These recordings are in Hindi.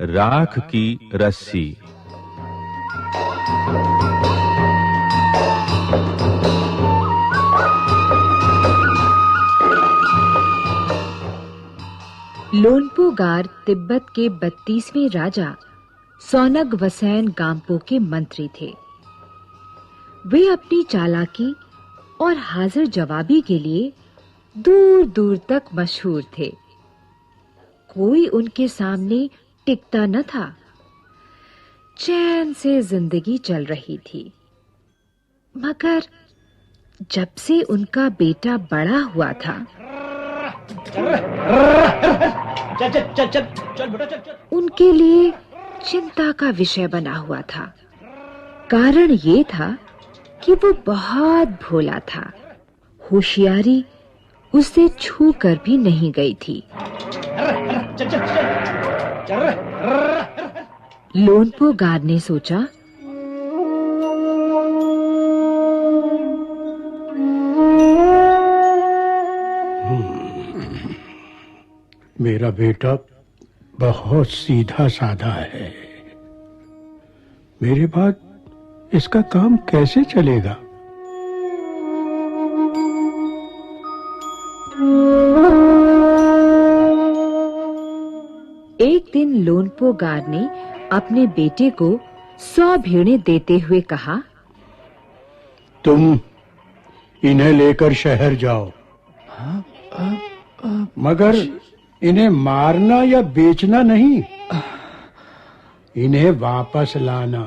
राख की रस्सी। लोनपो गार तिब्बत के 32वें राजा सोनग वसैन गाम्पो के मंत्री थे। वे अपनी चालाकी और हाजिर जवाबी के लिए दूर-दूर तक मशहूर थे। कोई उनके सामने टिकता न था। चैन से जिंदगी चल रही थी। मगर जब से उनका बेटा बड़ा हुआ था, उनके लिए चिंता का विषय बना हुआ था। कारण ये था कि वो बहुत भोला था। होशियारी उसे छू कर भी नहीं गई थी। लोनपो गार ने सोचा, मेरा बेटा बहुत सीधा साधा है। मेरे बाद इसका काम कैसे चलेगा? एक दिन लोनपो गार ने अपने बेटे को 100 भेड़ें देते हुए कहा, तुम इन्हें लेकर शहर जाओ। मगर इन्हें मारना या बेचना नहीं, इन्हें वापस लाना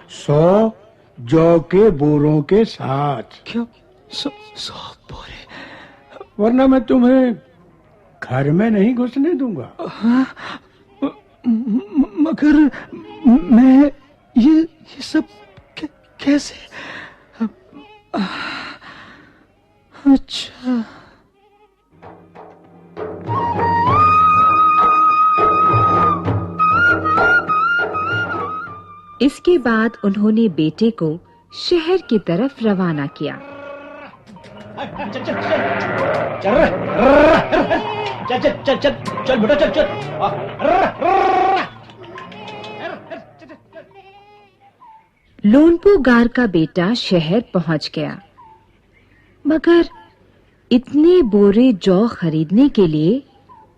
100 जौ के बोरों के साथ। क्या 100 बोरे? वरना मैं तुम्हें घर में नहीं घुसने दूंगा। मगर मैं ये सब कैसे? अच्छा। इसके बाद उन्होंने बेटे को शहर की तरफ रवाना किया। चल बेटा, चल। लोनपो गार का बेटा शहर पहुंच गया, मगर इतने बोरे जौ खरीदने के लिए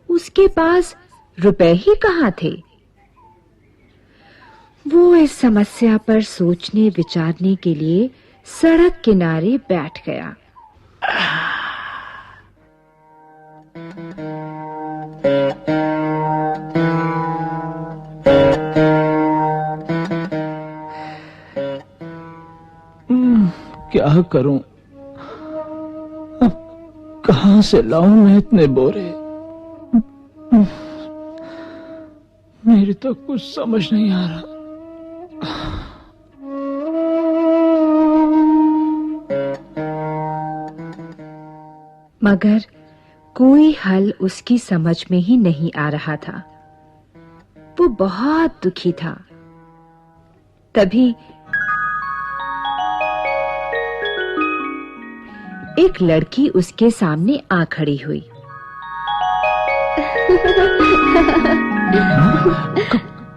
उसके पास रुपए ही कहाँ थे। वो इस समस्या पर सोचने विचारने के लिए सड़क किनारे बैठ गया। क्या करूं? अब कहां से लाऊं मैं इतने बोरे? मेरी तो कुछ समझ नहीं आ रहा। मगर कोई हल उसकी समझ में ही नहीं आ रहा था। वो बहुत दुखी था। तभी एक लड़की उसके सामने आ खड़ी हुई।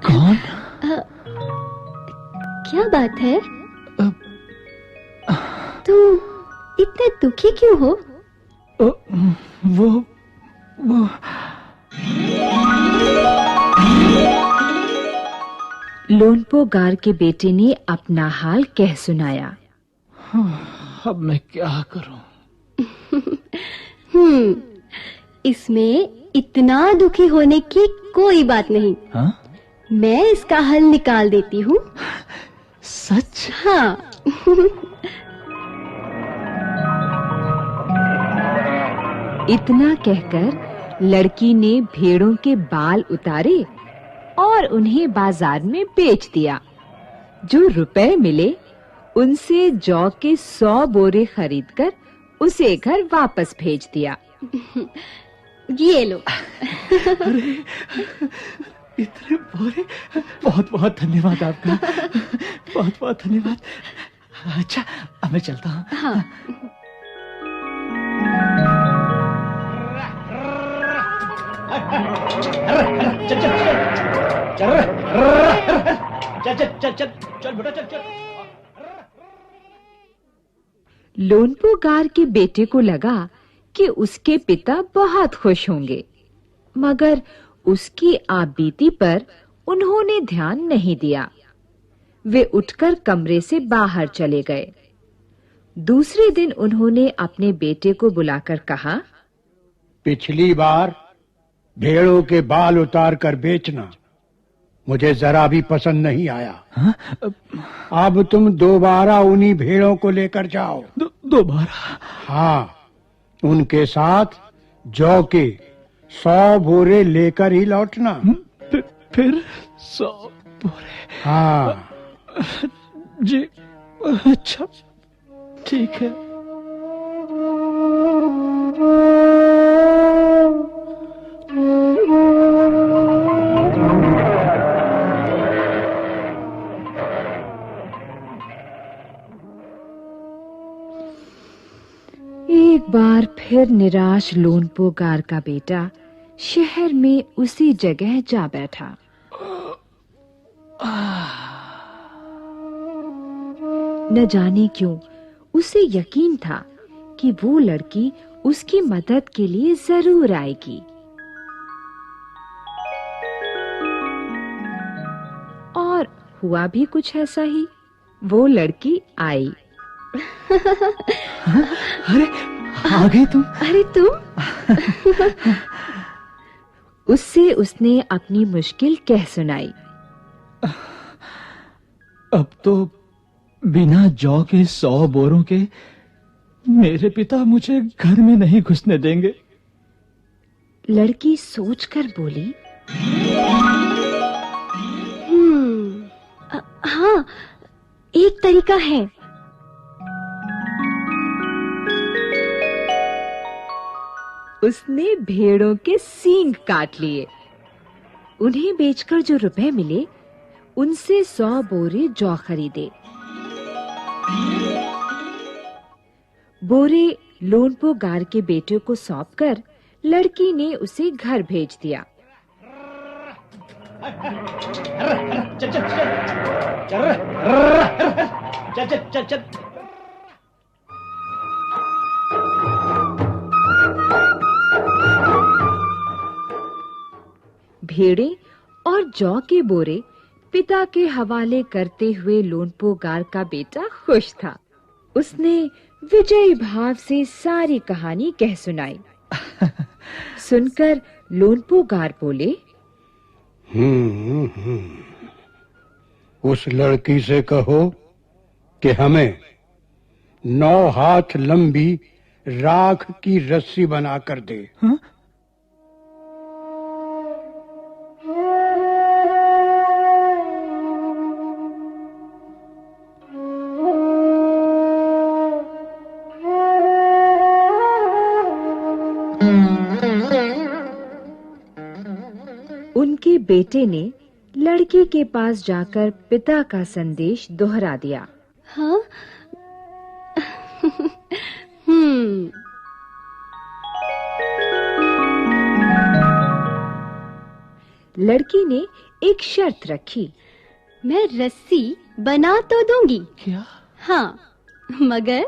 कौन? क्या बात है? तुम इतने दुखी क्यों हो? वो लोनपो गार के बेटे ने अपना हाल कह सुनाया। अब मैं क्या करूं? इसमें इतना दुखी होने की कोई बात नहीं। हाँ? मैं इसका हल निकाल देती हूँ। सच? हाँ। इतना कहकर लड़की ने भेड़ों के बाल उतारे और उन्हें बाजार में बेच दिया। जो रुपए मिले उनसे जौ के 100 बोरे खरीदकर उसे घर वापस भेज दिया। ये लो। अरे, इतने बोरे! बहुत-बहुत धन्यवाद आपका। बहुत-बहुत धन्यवाद। अच्छा, अब मैं चलता हूँ। हाँ। चल बेटा चल। लोनपो गार के बेटे को लगा कि उसके पिता बहुत खुश होंगे, मगर उसकी आपबीती पर उन्होंने ध्यान नहीं दिया। वे उठकर कमरे से बाहर चले गए। दूसरे दिन उन्होंने अपने बेटे को बुलाकर कहा, पिछली बार भेड़ों के बाल उतार कर बेचना मुझे जरा भी पसंद नहीं आया। हाँ? अब तुम दोबारा उन्हीं भेड़ों को लेकर जाओ। दोबारा? हाँ, उनके साथ जौ के 100 बोरे लेकर ही लौटना। फिर 100 बोरे? हाँ जी, अच्छा ठीक है। एक बार फिर निराश लोनपो गार का बेटा शहर में उसी जगह जा बैठा। न जाने क्यों उसे यकीन था कि वो लड़की उसकी मदद के लिए जरूर आएगी। और हुआ भी कुछ ऐसा ही। वो लड़की आई। अरे आ गई तुम? अरे तुम? उससे उसने अपनी मुश्किल कह सुनाई। अब तो बिना जौ के 100 बोरों के मेरे पिता मुझे घर में नहीं घुसने देंगे। लड़की सोचकर बोली, हाँ, एक तरीका है। उसने भेड़ों के सींग काट लिए। उन्हें बेचकर जो रुपए मिले, उनसे 100 बोरे जौ खरीदे। बोरे लोनपो गार के बेटे को सौंपकर लड़की ने उसे घर भेज दिया। चल। भेड़े और जौ के बोरे पिता के हवाले करते हुए लोनपो गार का बेटा खुश था। उसने विजयी भाव से सारी कहानी कह सुनाई। सुनकर लोनपो गार बोले, उस लड़की से कहो कि हमें 9 हाथ लंबी राख की रस्सी बनाकर दे। हाँ? उनके बेटे ने लड़की के पास जाकर पिता का संदेश दोहरा दिया। हाँ? लड़की ने एक शर्त रखी। मैं रस्सी बना तो दूंगी। क्या? हाँ, मगर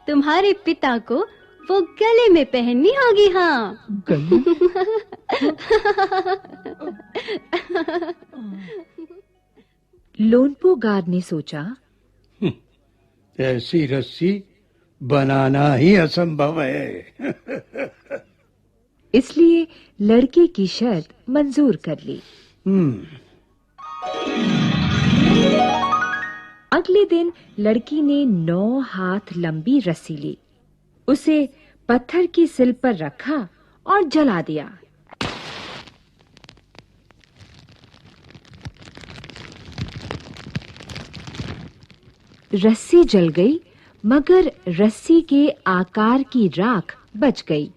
तुम्हारे पिता को वो गले में पहननी होगी। हाँ। गले? लोनपो गार ने सोचा, ऐसी रस्सी बनाना ही असंभव है। इसलिए लड़के की शर्त मंजूर कर ली। अगले दिन लड़की ने 9 हाथ लंबी रस्सी ली, उसे पत्थर की सिल पर रखा और जला दिया। रस्सी जल गई, मगर रस्सी के आकार की राख बच गई।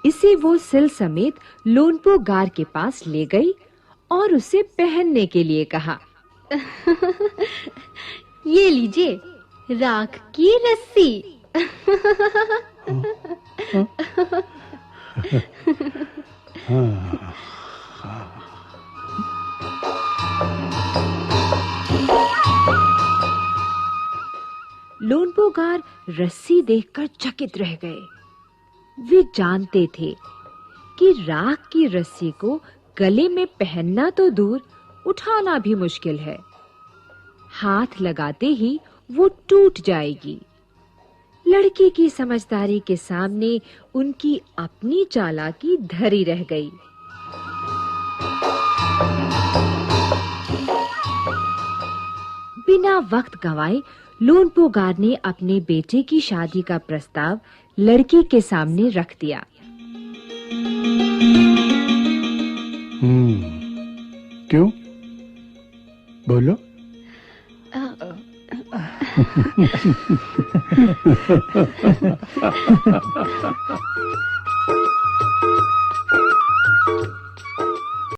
इसे वो सिल समेत लोनपो गार के पास ले गई और उसे पहनने के लिए कहा। ये लीजिए, राख की रस्सी। लोनपोगार रस्सी देखकर चकित रह गए। वे जानते थे कि राख की रस्सी को गले में पहनना तो दूर, उठाना भी मुश्किल है। हाथ लगाते ही वो टूट जाएगी। लड़की की समझदारी के सामने उनकी अपनी चालाकी धरी रह गई। बिना वक्त गंवाए लोनपोगार ने अपने बेटे की शादी का प्रस्ताव लड़की के सामने रख दिया। क्यों? बोलो।